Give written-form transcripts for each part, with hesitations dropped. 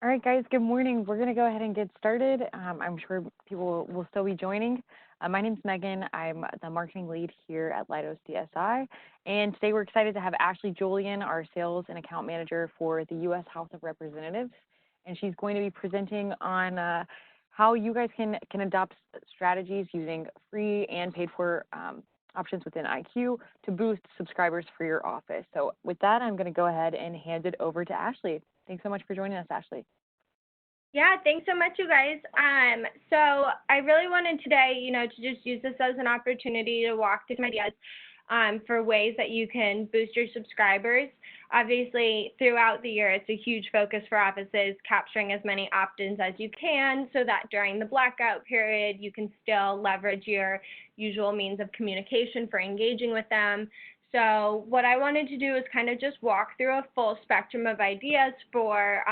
All right, guys, good morning. We're going to go ahead and get started. I'm sure people will still be joining. My name's Megan. I'm the marketing lead here at Leidos DSI. And today we're excited to have Ashley Julian, our sales and account manager for the U.S. House of Representatives. And she's going to be presenting on how you guys can adopt strategies using free and paid for options within IQ to boost subscribers for your office. So with that, I'm going to go ahead and hand it over to Ashley. Thanks so much for joining us, Ashley. Yeah, thanks so much, you guys. So I really wanted today, to just use this as an opportunity to walk through some ideas for ways that you can boost your subscribers. Obviously, throughout the year, it's a huge focus for offices, capturing as many opt-ins as you can so that during the blackout period, you can still leverage your usual means of communication for engaging with them. So what I wanted to do is kind of just walk through a full spectrum of ideas for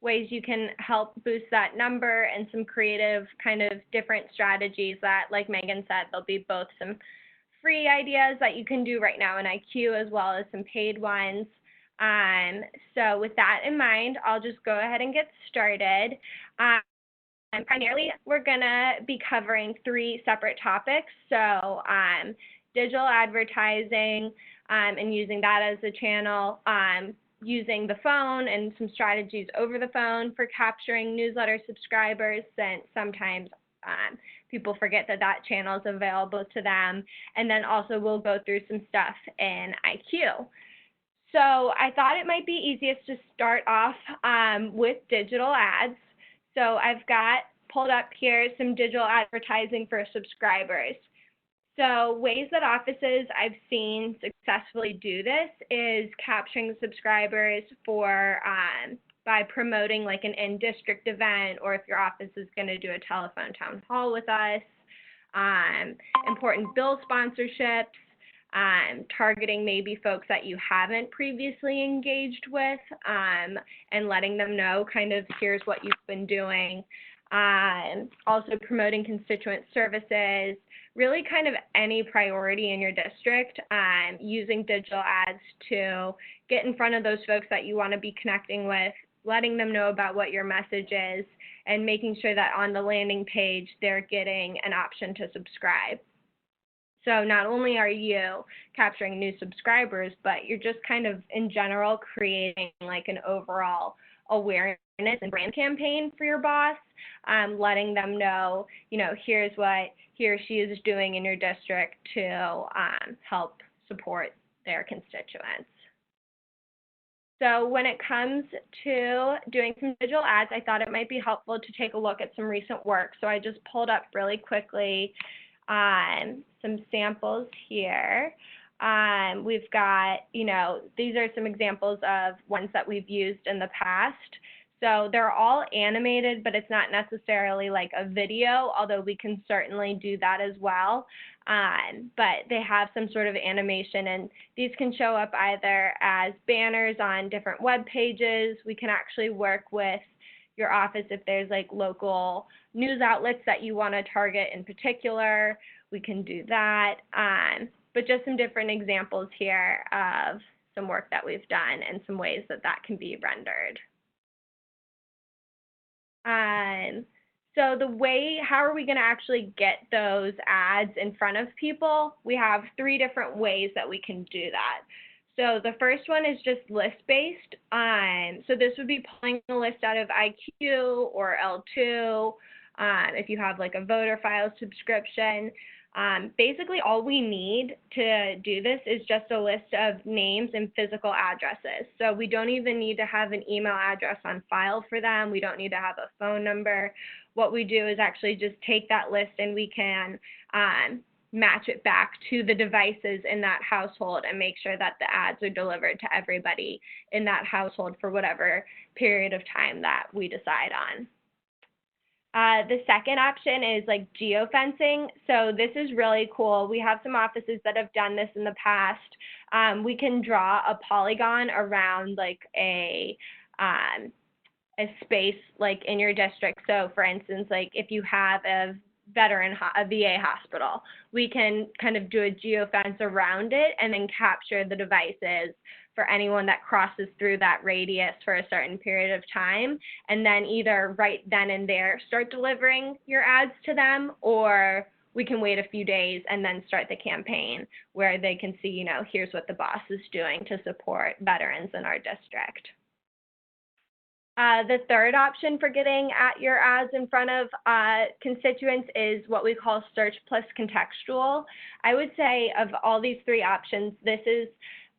ways you can help boost that number and some creative kind of different strategies that, like Megan said, there'll be both some free ideas that you can do right now in IQ as well as some paid ones. So with that in mind, I'll just go ahead and get started. And primarily, we're going to be covering three separate topics. So digital advertising and using that as a channel, using the phone and some strategies over the phone for capturing newsletter subscribers, since sometimes people forget that that channel is available to them. And then also we'll go through some stuff in IQ. So I thought it might be easiest to start off with digital ads. So I've got pulled up here some digital advertising for subscribers. So ways that offices I've seen successfully do this is capturing subscribers for by promoting like an in-district event, or if your office is going to do a telephone town hall with us, important bill sponsorships, targeting maybe folks that you haven't previously engaged with, and letting them know kind of here's what you've been doing. Also promoting constituent services, really kind of any priority in your district, using digital ads to get in front of those folks that you want to be connecting with, letting them know about what your message is, and making sure that on the landing page they're getting an option to subscribe. So not only are you capturing new subscribers, but you're just kind of in general creating like an overall awareness and brand campaign for your boss, letting them know, here's what he or she is doing in your district to help support their constituents. So when it comes to doing some digital ads, I thought it might be helpful to take a look at some recent work. So I just pulled up really quickly some samples here. We've got, these are some examples of ones that we've used in the past. So they're all animated, but it's not necessarily like a video, although we can certainly do that as well. But they have some sort of animation, and these can show up either as banners on different web pages. We can actually work with your office if there's like local news outlets that you want to target in particular. We can do that. But just some different examples here of some work that we've done and some ways that that can be rendered. So how are we going to actually get those ads in front of people? We have three different ways that we can do that. So the first one is just list-based. So this would be pulling a list out of IQ or L2, if you have like a voter file subscription. Basically, all we need to do this is just a list of names and physical addresses. So we don't even need to have an email address on file for them. We don't need to have a phone number. What we do is actually just take that list and we can match it back to the devices in that household and make sure that the ads are delivered to everybody in that household for whatever period of time that we decide on. The second option is like geofencing. So this is really cool. We have some offices that have done this in the past. We can draw a polygon around like a space like in your district. So for instance, like if you have a a VA hospital. We can kind of do a geofence around it and then capture the devices for anyone that crosses through that radius for a certain period of time, and then either right then and there start delivering your ads to them, or we can wait a few days and then start the campaign where they can see, here's what the boss is doing to support veterans in our district. The third option for getting at your ads in front of constituents is what we call search plus contextual. I would say of all these three options, this is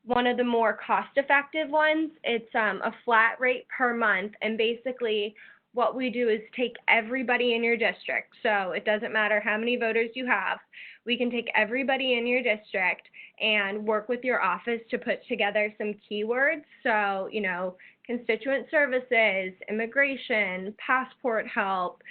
one of the more cost-effective ones. It's a flat rate per month, and basically what we do is take everybody in your district. So it doesn't matter how many voters you have. We can take everybody in your district and work with your office to put together some keywords. So, constituent services, immigration, passport help,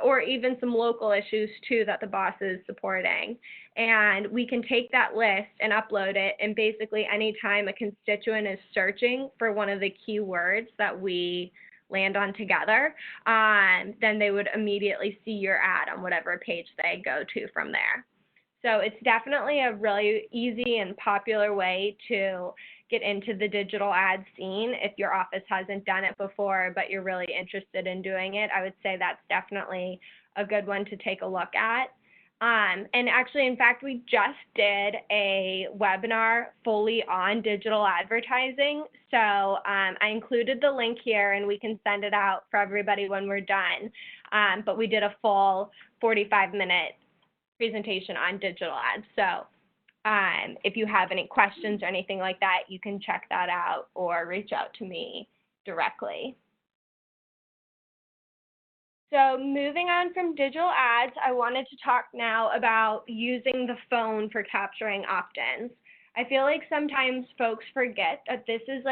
or even some local issues too that the boss is supporting. And we can take that list and upload it, and basically anytime a constituent is searching for one of the keywords that we land on together, then they would immediately see your ad on whatever page they go to from there. So it's definitely a really easy and popular way to get into the digital ad scene. If your office hasn't done it before, but you're really interested in doing it, I would say that's definitely a good one to take a look at. And actually, in fact, we just did a webinar fully on digital advertising. So I included the link here, and we can send it out for everybody when we're done. But we did a full 45-minute presentation on digital ads. So if you have any questions or anything like that, you can check that out or reach out to me directly. So moving on from digital ads, I wanted to talk now about using the phone for capturing opt-ins. I feel like sometimes folks forget that this is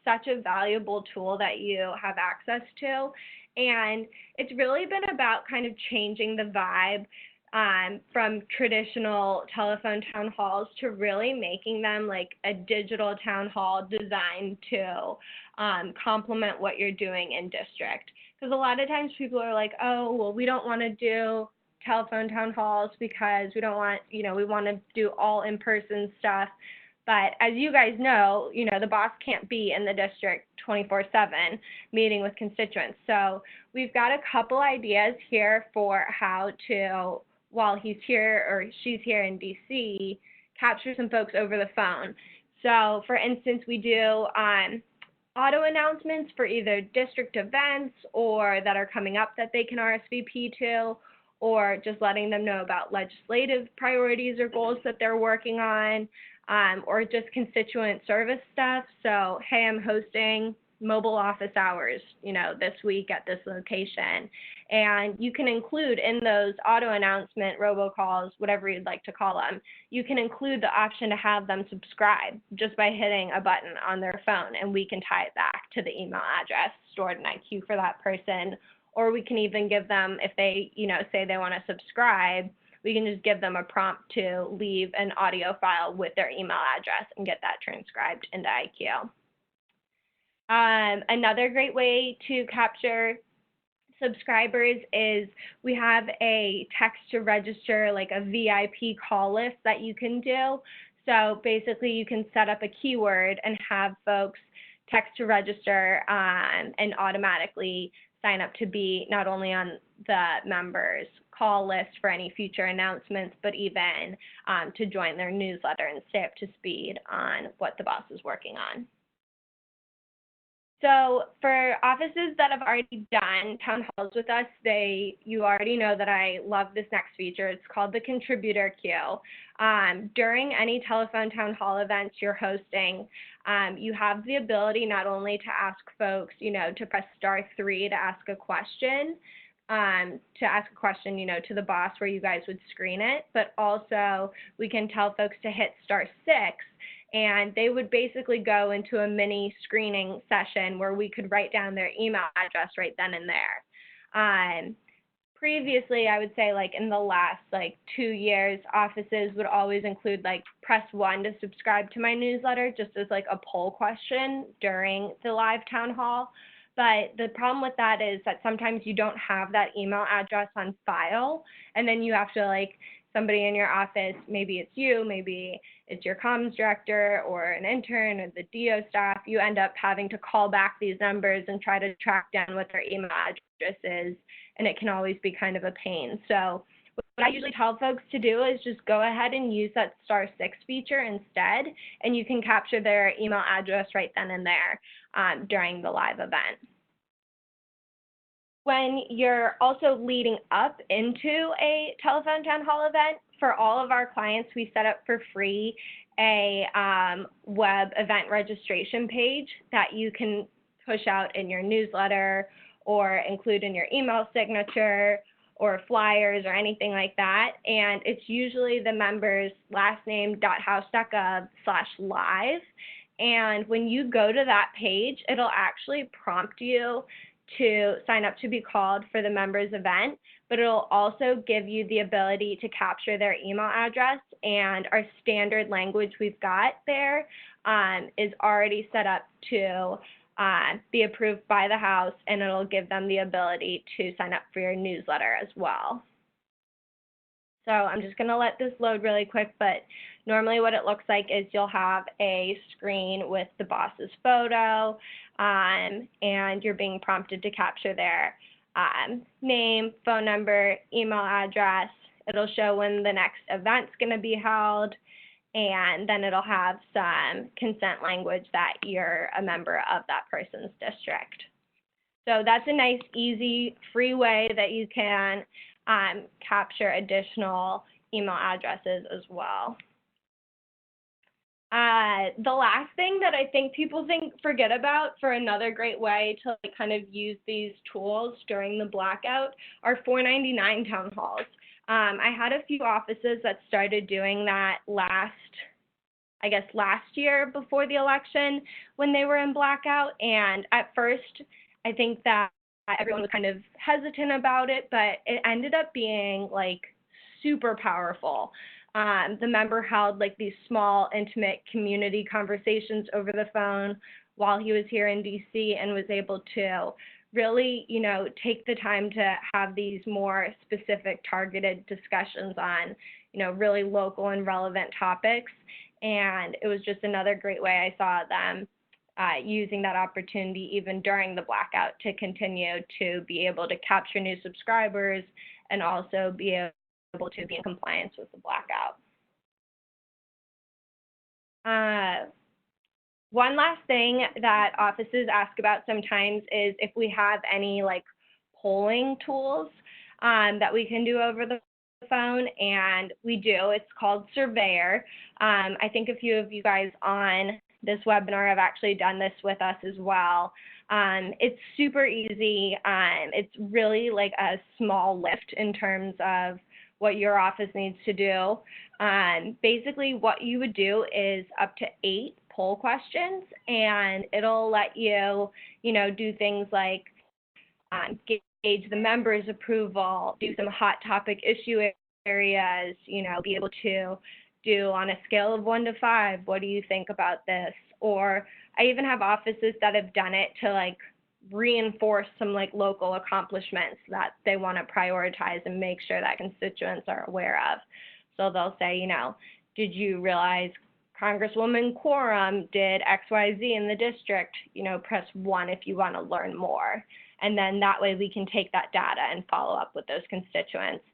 such a valuable tool that you have access to, and it's really been about kind of changing the vibe from traditional telephone town halls to really making them like a digital town hall designed to complement what you're doing in district. Because a lot of times people are like, oh, well, we don't want to do telephone town halls because we don't want, we want to do all in-person stuff. But as you guys know, the boss can't be in the district 24/7 meeting with constituents. So we've got a couple ideas here for how to, while he's here or she's here in DC, capture some folks over the phone. So for instance, we do auto announcements for either district events or that are coming up that they can RSVP to, or just letting them know about legislative priorities or goals that they're working on, or just constituent service stuff. So, hey, I'm hosting mobile office hours, this week at this location. And you can include in those auto announcement, robocalls, whatever you'd like to call them, you can include the option to have them subscribe just by hitting a button on their phone, and we can tie it back to the email address stored in IQ for that person. Or we can even give them, if they, say they want to subscribe, we can just give them a prompt to leave an audio file with their email address and get that transcribed into IQ. Another great way to capture subscribers is we have a text to register, like a VIP call list that you can do. So basically you can set up a keyword and have folks text to register and automatically sign up to be not only on the members call list for any future announcements, but even to join their newsletter and stay up to speed on what the boss is working on. So for offices that have already done town halls with us, you already know that I love this next feature. It's called the contributor queue. During any telephone town hall events you're hosting, you have the ability not only to ask folks, to press *3 to ask a question, to the boss where you guys would screen it, but also we can tell folks to hit *6, and they would basically go into a mini screening session where we could write down their email address right then and there. Previously, I would say in the last 2 years, offices would always include press 1 to subscribe to my newsletter just as a poll question during the live town hall. But the problem with that is that sometimes you don't have that email address on file, and then you have to, like, somebody in your office, maybe it's you, maybe it's your comms director or an intern or the DO staff, you end up having to call back these numbers and try to track down what their email address is, and it can always be kind of a pain. So what I usually tell folks to do is just go ahead and use that *6 feature instead, and you can capture their email address right then and there during the live event. When you're also leading up into a telephone town hall event, for all of our clients, we set up for free a web event registration page that you can push out in your newsletter or include in your email signature or flyers or anything like that. And it's usually the member's last name .house.gov/live. And when you go to that page, it'll actually prompt you to sign up to be called for the member's event, but it'll also give you the ability to capture their email address, and our standard language we've got there is already set up to be approved by the House, and it'll give them the ability to sign up for your newsletter as well. So I'm just going to let this load really quick, but normally what it looks like is you'll have a screen with the boss's photo, and you're being prompted to capture their name, phone number, email address. It'll show when the next event's going to be held, and then it'll have some consent language that you're a member of that person's district. So that's a nice, easy, free way that you can capture additional email addresses as well. The last thing that I think people forget about for another great way to kind of use these tools during the blackout are 499 town halls. I had a few offices that started doing that last year before the election when they were in blackout, and at first I think that everyone was kind of hesitant about it, but it ended up being like super powerful. The member held like these small, intimate community conversations over the phone while he was here in DC, and was able to really, take the time to have these more specific, targeted discussions on, really local and relevant topics. And it was just another great way I saw them using that opportunity even during the blackout to continue to be able to capture new subscribers and also be able to be in compliance with the blackout. One last thing that offices ask about sometimes is if we have any polling tools that we can do over the phone, and we do. It's called Surveyor. I think a few of you guys on this webinar have actually done this with us as well. It's super easy. It's really like a small lift in terms of what your office needs to do. Basically, what you would do is up to 8 poll questions, and it'll let you, do things like gauge the members' approval, do some hot topic issue areas, be able to do on a scale of 1 to 5, what do you think about this? Or I even have offices that have done it to reinforce some local accomplishments that they want to prioritize and make sure that constituents are aware of. So they'll say, did you realize Congresswoman Quorum did XYZ in the district? Press 1 if you want to learn more. And then that way we can take that data and follow up with those constituents.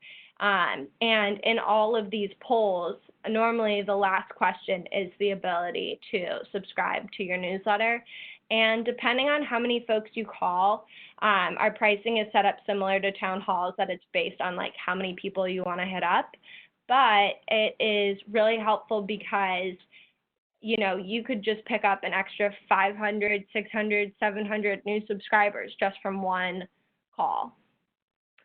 And in all of these polls, normally the last question is the ability to subscribe to your newsletter. And depending on how many folks you call, our pricing is set up similar to town halls, that it's based on how many people you want to hit up. But it is really helpful because you could just pick up an extra 500, 600, 700 new subscribers just from one call.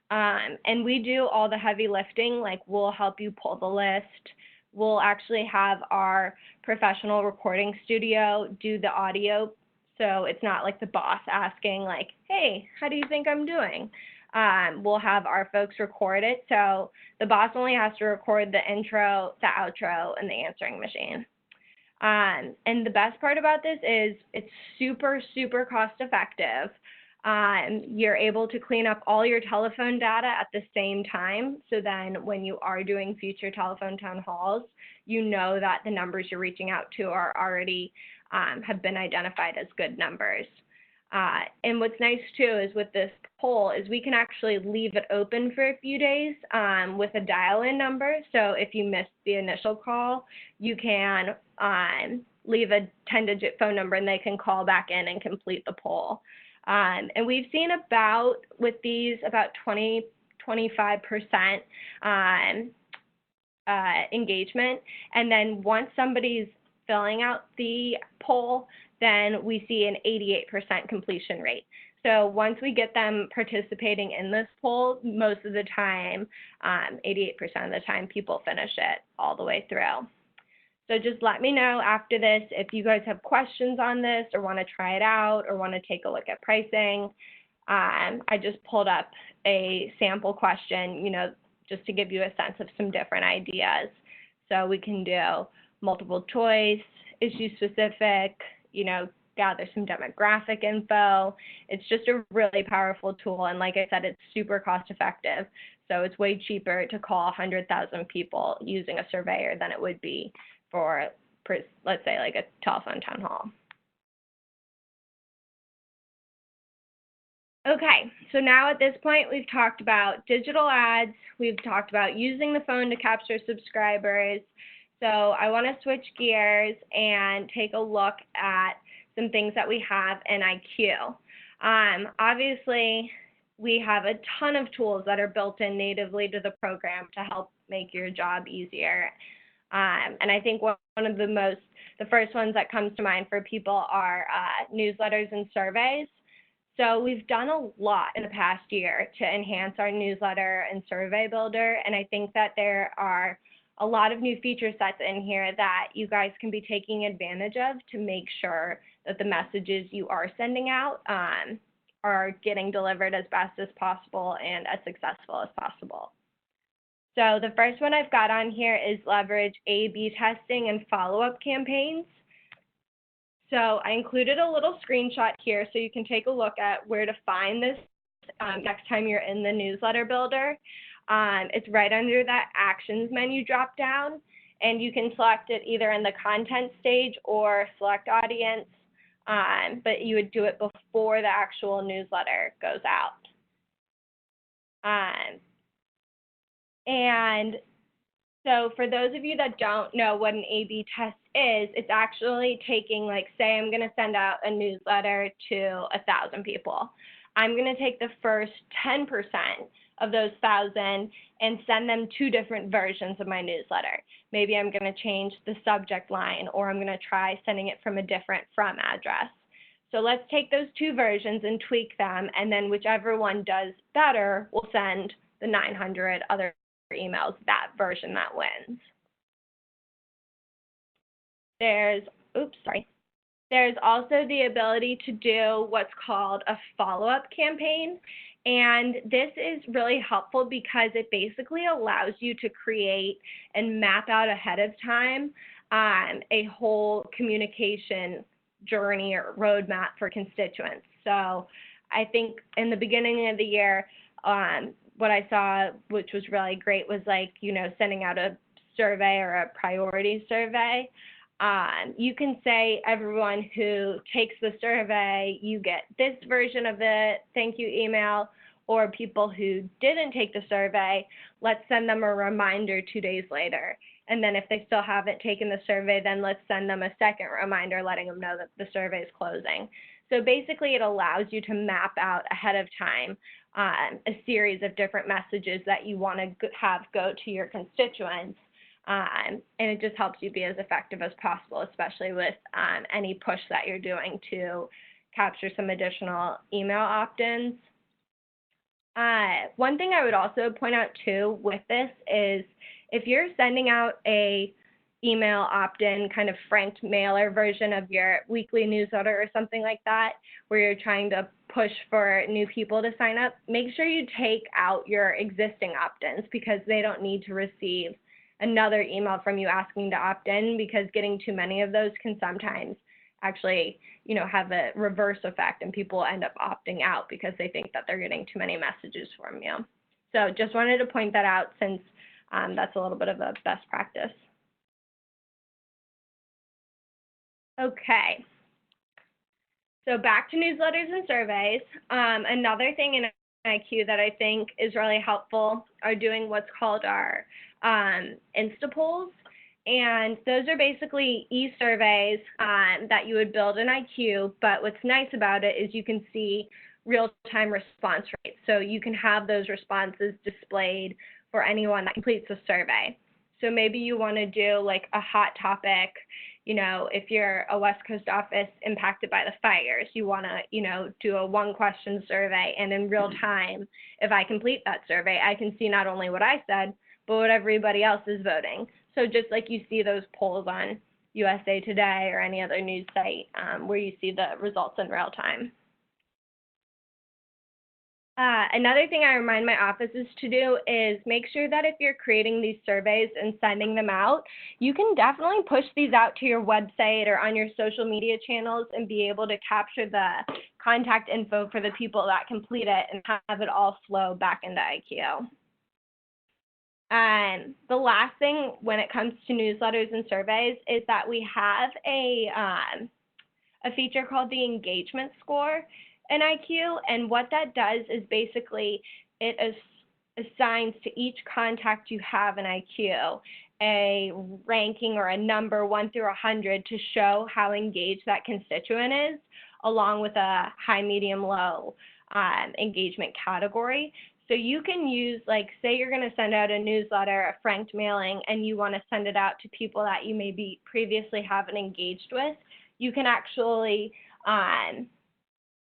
And we do all the heavy lifting, we'll help you pull the list. We'll actually have our professional recording studio do the audio, so it's not like the boss asking hey, how do you think I'm doing? We'll have our folks record it, so the boss only has to record the intro, the outro, and the answering machine. And the best part about this is it's super, super cost effective. You're able to clean up all your telephone data at the same time. So then when you are doing future telephone town halls, you know that the numbers you're reaching out to are already have been identified as good numbers. And what's nice too is with this poll is we can actually leave it open for a few days with a dial-in number. So if you missed the initial call, you can leave a 10-digit phone number and they can call back in and complete the poll. And we've seen about, with these, about 25% engagement. And then once somebody's filling out the poll, then we see an 88% completion rate. So once we get them participating in this poll, most of the time, 88% of the time, people finish it all the way through. So just let me know after this if you guys have questions on this or want to try it out or want to take a look at pricing. I just pulled up a sample question, just to give you a sense of some different ideas. So we can do multiple choice, issue specific, gather some demographic info. It's just a really powerful tool. And like I said, it's super cost effective. So it's way cheaper to call 100,000 people using a surveyor than it would be for, let's say, like a telephone town hall. Okay, so now at this point, we've talked about digital ads. We've talked about using the phone to capture subscribers. So I want to switch gears and take a look at some things that we have in IQ. Obviously, we have a ton of tools that are built in natively to the program to help make your job easier. And I think one of the first ones that comes to mind for people are newsletters and surveys. So we've done a lot in the past year to enhance our newsletter and survey builder, and I think that there are a lot of new feature sets in here that you guys can be taking advantage of to make sure that the messages you are sending out are getting delivered as best as possible and as successful as possible. So the first one I've got on here is leverage A/B testing and follow-up campaigns. So I included a little screenshot here so you can take a look at where to find this next time you're in the newsletter builder. It's right under that actions menu drop down, and you can select it either in the content stage or select audience, but you would do it before the actual newsletter goes out. And so for those of you that don't know what an A/B test is, it's actually taking, like, say I'm going to send out a newsletter to 1,000 people. I'm going to take the first 10% of those 1,000 and send them 2 different versions of my newsletter. Maybe I'm going to change the subject line, or I'm going to try sending it from a different from address. So let's take those 2 versions and tweak them, and then whichever one does better, we'll send the 900 other emails, that version that wins. There's also the ability to do what's called a follow-up campaign. And this is really helpful because it basically allows you to create and map out ahead of time a whole communication journey or roadmap for constituents. So I think in the beginning of the year, what I saw, which was really great, was sending out a survey or a priority survey. You can say everyone who takes the survey, you get this version of the thank you email, or people who didn't take the survey, let's send them a reminder 2 days later. And then if they still haven't taken the survey, then let's send them a second reminder letting them know that the survey is closing. So basically it allows you to map out ahead of time a series of different messages that you want to have go to your constituents. And it just helps you be as effective as possible, especially with any push that you're doing to capture some additional email opt-ins. One thing I would also point out too with this is if you're sending out a email opt-in kind of franked mailer version of your weekly newsletter or something like that, where you're trying to push for new people to sign up, make sure you take out your existing opt-ins because they don't need to receive another email from you asking to opt in, because getting too many of those can sometimes actually, have a reverse effect, and people end up opting out because they think that they're getting too many messages from you. So just wanted to point that out, since that's a little bit of a best practice. Okay. So back to newsletters and surveys. Another thing in IQ that I think is really helpful are doing what's called our Insta polls. And those are basically e-surveys that you would build in IQ, but what's nice about it is you can see real-time response rates. So you can have those responses displayed for anyone that completes a survey. So maybe you want to do like a hot topic, if you're a West Coast office impacted by the fires, you want to, do a 1-question survey, and in real time, if I complete that survey, I can see not only what I said, but what everybody else is voting. So just like you see those polls on USA Today or any other news site where you see the results in real time. Another thing I remind my offices to do is make sure that if you're creating these surveys and sending them out, you can definitely push these out to your website or on your social media channels and be able to capture the contact info for the people that complete it and have it all flow back into IQ. The last thing when it comes to newsletters and surveys is that we have a feature called the engagement score in IQ, and what that does is basically it assigns to each contact you have in IQ a ranking or a number 1 through 100 to show how engaged that constituent is, along with a high, medium, low engagement category. So you can use, like, say you're going to send out a newsletter, a franked mailing, and you want to send it out to people that you maybe previously haven't engaged with. You can actually,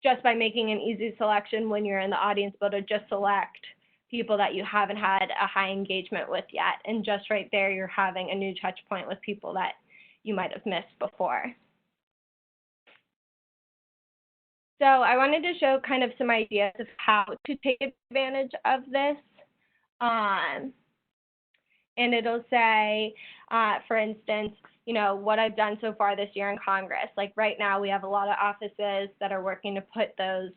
just by making an easy selection when you're in the audience builder, just select people that you haven't had a high engagement with yet. And just right there, you're having a new touch point with people that you might have missed before. So I wanted to show kind of some ideas of how to take advantage of this. And it'll say, for instance, what I've done so far this year in Congress. Like right now, we have a lot of offices that are working to put those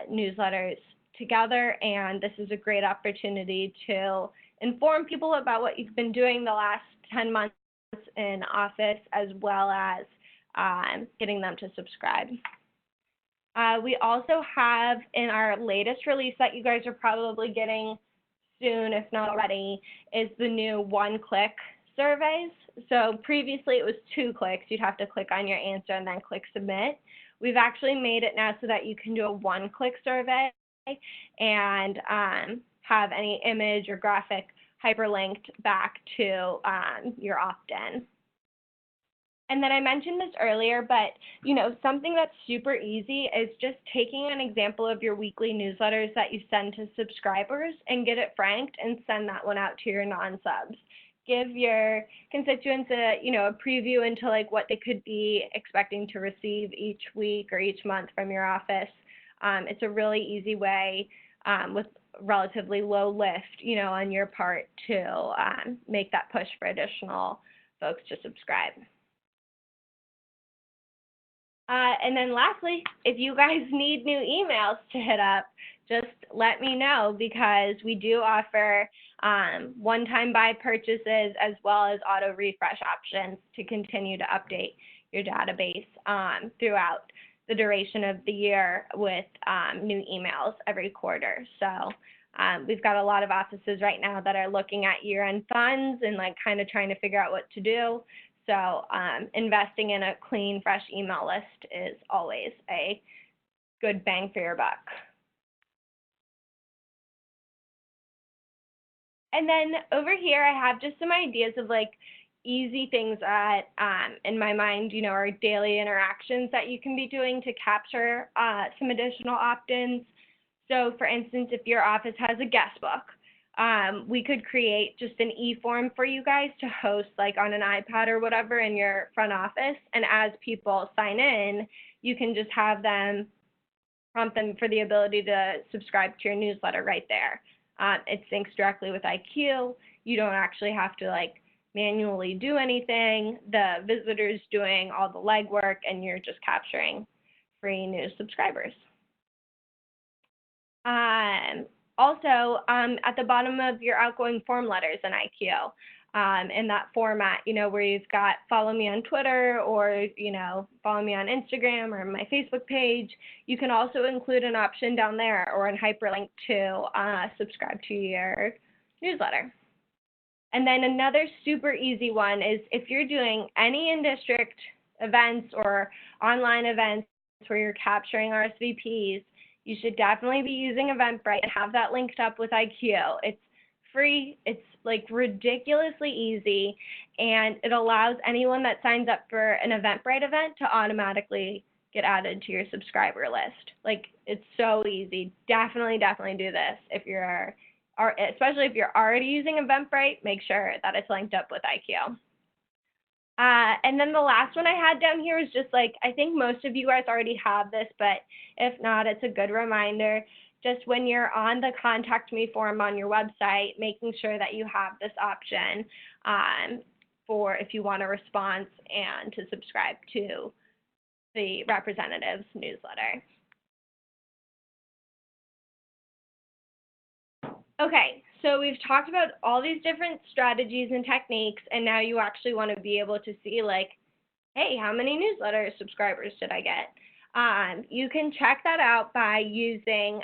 newsletters together, and this is a great opportunity to inform people about what you've been doing the last 10 months in office, as well as getting them to subscribe. We also have in our latest release that you guys are probably getting soon, if not already, is the new 1-click surveys. So previously it was 2 clicks. You'd have to click on your answer and then click submit. We've actually made it now so that you can do a 1-click survey and have any image or graphic hyperlinked back to your opt-in. And then I mentioned this earlier, but something that's super easy is just taking an example of your weekly newsletters that you send to subscribers and get it franked and send that one out to your non-subs. Give your constituents a preview into like what they could be expecting to receive each week or each month from your office. It's a really easy way with relatively low lift, on your part to make that push for additional folks to subscribe. And then lastly, if you guys need new emails to hit up, just let me know, because we do offer one-time buy purchases as well as auto refresh options to continue to update your database throughout the duration of the year with new emails every quarter. So we've got a lot of offices right now that are looking at year-end funds and like kind of trying to figure out what to do. So investing in a clean, fresh email list is always a good bang for your buck. And then over here, I have just some ideas of like easy things that, in my mind, are daily interactions that you can be doing to capture some additional opt-ins. So for instance, if your office has a guest book, we could create just an e-form for you guys to host like on an iPad or whatever in your front office. And as people sign in, you can just have them, prompt them for the ability to subscribe to your newsletter right there. It syncs directly with IQ. You don't actually have to like manually do anything. The visitor's doing all the legwork, and you're just capturing free new subscribers. Also, at the bottom of your outgoing form letters in IQ, in that format, where you've got follow me on Twitter or, follow me on Instagram or my Facebook page, you can also include an option down there or a hyperlink to subscribe to your newsletter. And then another super easy one is if you're doing any in-district events or online events where you're capturing RSVPs, you should definitely be using Eventbrite and have that linked up with IQ. It's free, it's like ridiculously easy, and it allows anyone that signs up for an Eventbrite event to automatically get added to your subscriber list. Like, it's so easy. Definitely do this if you're, especially if you're already using Eventbrite, make sure that it's linked up with IQ. And then the last one I had down here is just like, I think most of you guys already have this, but if not, it's a good reminder. Just when you're on the Contact Me form on your website, making sure that you have this option for if you want a response and to subscribe to the representative's newsletter. Okay, so we've talked about all these different strategies and techniques, and now you actually want to be able to see, like, hey, how many newsletter subscribers did I get? You can check that out by using,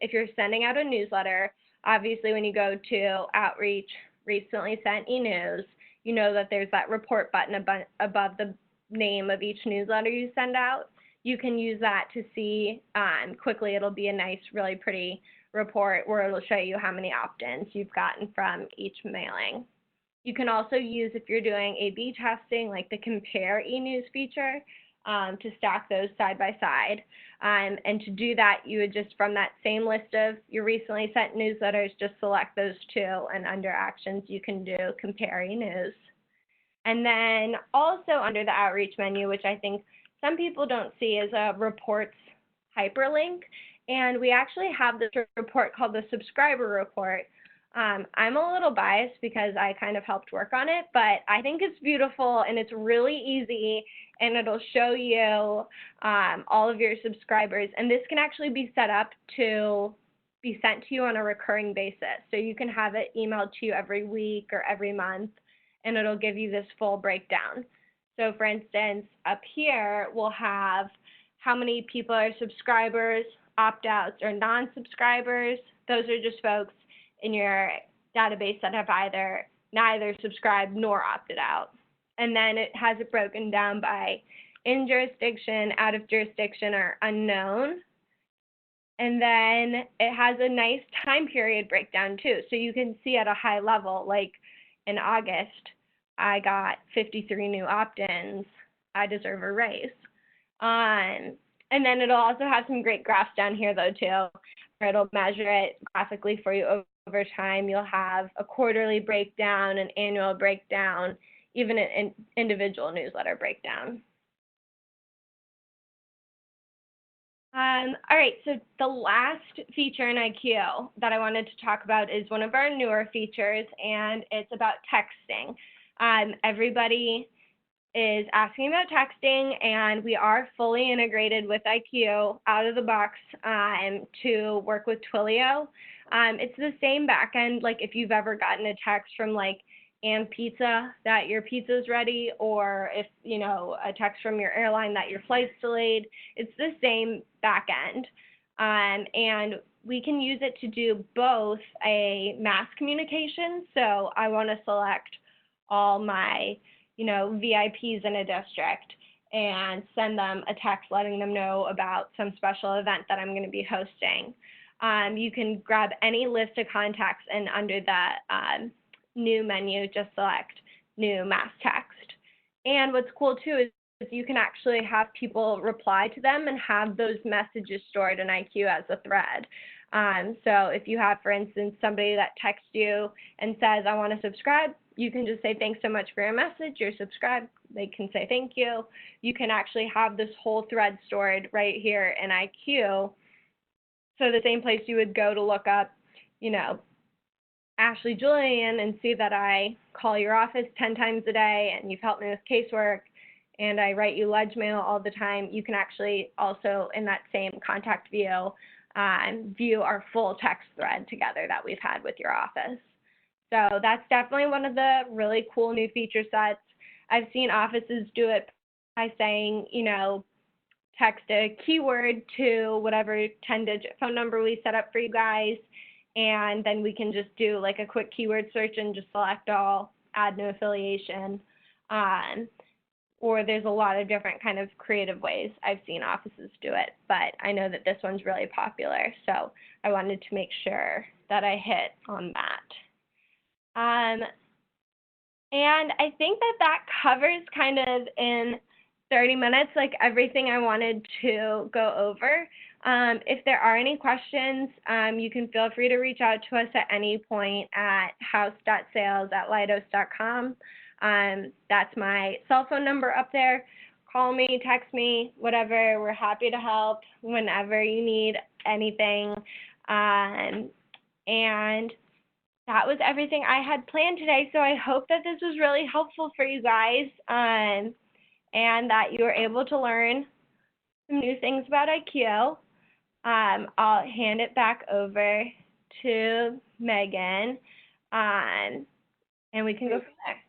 if you're sending out a newsletter, obviously when you go to Outreach, Recently Sent e-news, you know that there's that report button above the name of each newsletter you send out. You can use that to see quickly. It'll be a nice, really pretty report where it'll show you how many opt-ins you've gotten from each mailing. You can also use, if you're doing A/B testing, like the Compare e-news feature, to stack those side by side. And to do that, you would just, from that same list of your recently sent newsletters, just select those two, and under Actions, you can do Compare e-news. And then also under the Outreach menu, which I think some people don't see, is a Reports hyperlink. And we actually have this report called the Subscriber Report. I'm a little biased because I kind of helped work on it, but I think it's beautiful and it's really easy, and it'll show you all of your subscribers. And this can actually be set up to be sent to you on a recurring basis. So you can have it emailed to you every week or every month, and it'll give you this full breakdown. So for instance, up here, we'll have how many people are subscribers, opt-outs, or non-subscribers. Those are just folks in your database that have either neither subscribed nor opted out. And then it has it broken down by in jurisdiction, out of jurisdiction, or unknown. And then it has a nice time period breakdown too. So you can see at a high level, like in August, I got 53 new opt-ins. I deserve a raise. And then it'll also have some great graphs down here though too, where it'll measure it graphically for you over time. You'll have a quarterly breakdown, an annual breakdown, even an individual newsletter breakdown. All right, so the last feature in IQ that I wanted to talk about is one of our newer features, and it's about texting. Everybody is asking about texting, and we are fully integrated with IQ out of the box to work with Twilio. It's the same backend, like if you've ever gotten a text from like and Pizza that your pizza's ready, or if, a text from your airline that your flight's delayed, it's the same back end. And we can use it to do both a mass communication. So I want to select all my, VIPs in a district and send them a text letting them know about some special event that I'm going to be hosting. You can grab any list of contacts, and under the new menu, just select new mass text. And what's cool too is you can actually have people reply to them and have those messages stored in IQ as a thread. So if you have, for instance, somebody that texts you and says, I want to subscribe, you can just say, thanks so much for your message, you're subscribed. They can say thank you. You can actually have this whole thread stored right here in IQ. So the same place you would go to look up, Ashley Julian and see that I call your office 10 times a day and you've helped me with casework and I write you ledge mail all the time, you can actually also in that same contact view view our full text thread together that we've had with your office. So that's definitely one of the really cool new feature sets. I've seen offices do it by saying, you know, text a keyword to whatever 10-digit phone number we set up for you guys, and then we can just do like a quick keyword search and just select all, add no affiliation. Or there's a lot of different kind of creative ways I've seen offices do it, but I know that this one's really popular, so I wanted to make sure that I hit on that. And I think that that covers kind of in 30 minutes, like everything I wanted to go over. If there are any questions, you can feel free to reach out to us at any point at house.sales@leidos.com. That's my cell phone number up there. Call me, text me, whatever. We're happy to help whenever you need anything. And that was everything I had planned today. So I hope that this was really helpful for you guys and that you were able to learn some new things about IQ. I'll hand it back over to Megan and we can go from there.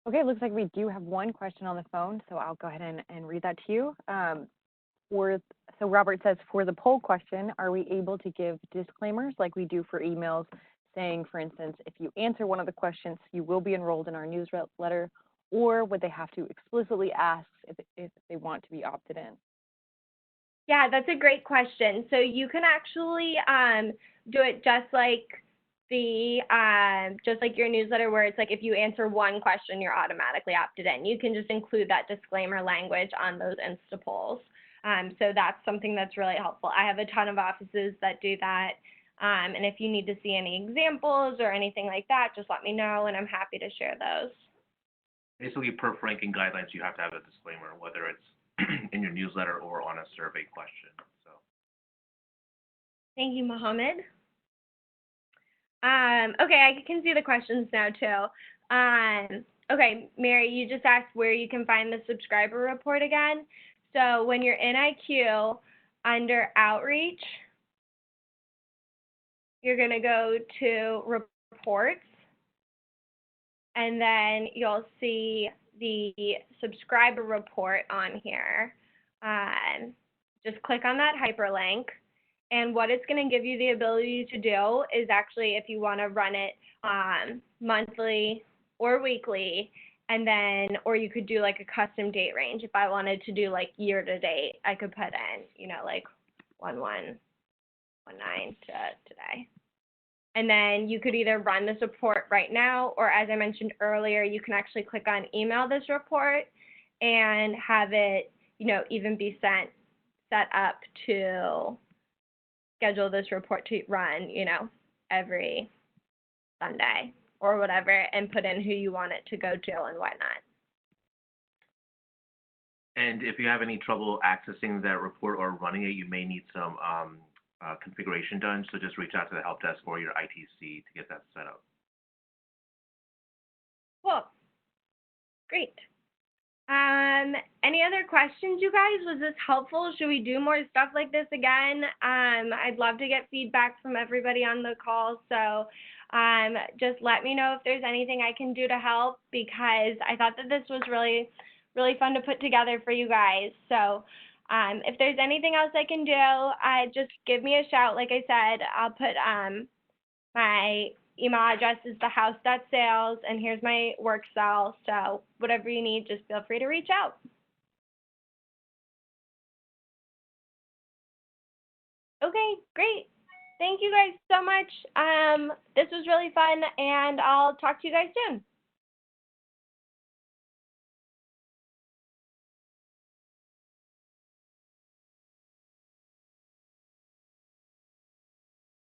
Okay, it looks like we do have one question on the phone, so I'll go ahead and read that to you. So Robert says, for the poll question, are we able to give disclaimers like we do for emails, saying, for instance, if you answer one of the questions, you will be enrolled in our newsletter, or would they have to explicitly ask if they want to be opted in? Yeah, that's a great question. So you can actually do it just like your newsletter, where it's like if you answer one question, you're automatically opted in. You can just include that disclaimer language on those Insta polls. So that's something that's really helpful. I have a ton of offices that do that. And if you need to see any examples or anything like that, just let me know and I'm happy to share those. Basically, per ranking guidelines, you have to have a disclaimer, whether it's in your newsletter or on a survey question. So. Thank you, Mohammed. Okay, I can see the questions now too. Okay, Mary, you just asked where you can find the subscriber report again. So when you're in IQ, under Outreach, you're going to go to Reports, and then you'll see the subscriber report on here. Just click on that hyperlink. And what it's going to give you the ability to do is actually, if you want to run it monthly or weekly, and then, or you could do like a custom date range. If I wanted to do like year to date, I could put in, you know, like 1/1/19 to today. And then you could either run this report right now, or as I mentioned earlier, you can actually click on email this report and have it, you know, even be set up to schedule this report to run, you know, every Sunday or whatever, and put in who you want it to go to and whatnot. And if you have any trouble accessing that report or running it, you may need some configuration done. So just reach out to the help desk or your ITC to get that set up. Cool. Great. Any other questions, you guys? Was this helpful? Should we do more stuff like this again? I'd love to get feedback from everybody on the call. So just let me know if there's anything I can do to help, because I thought that this was really, really fun to put together for you guys. So if there's anything else I can do, just give me a shout. Like I said, I'll put my email address is thehouse.sales, and here's my work cell. So whatever you need, just feel free to reach out. Okay, great. Thank you guys so much. This was really fun, and I'll talk to you guys soon.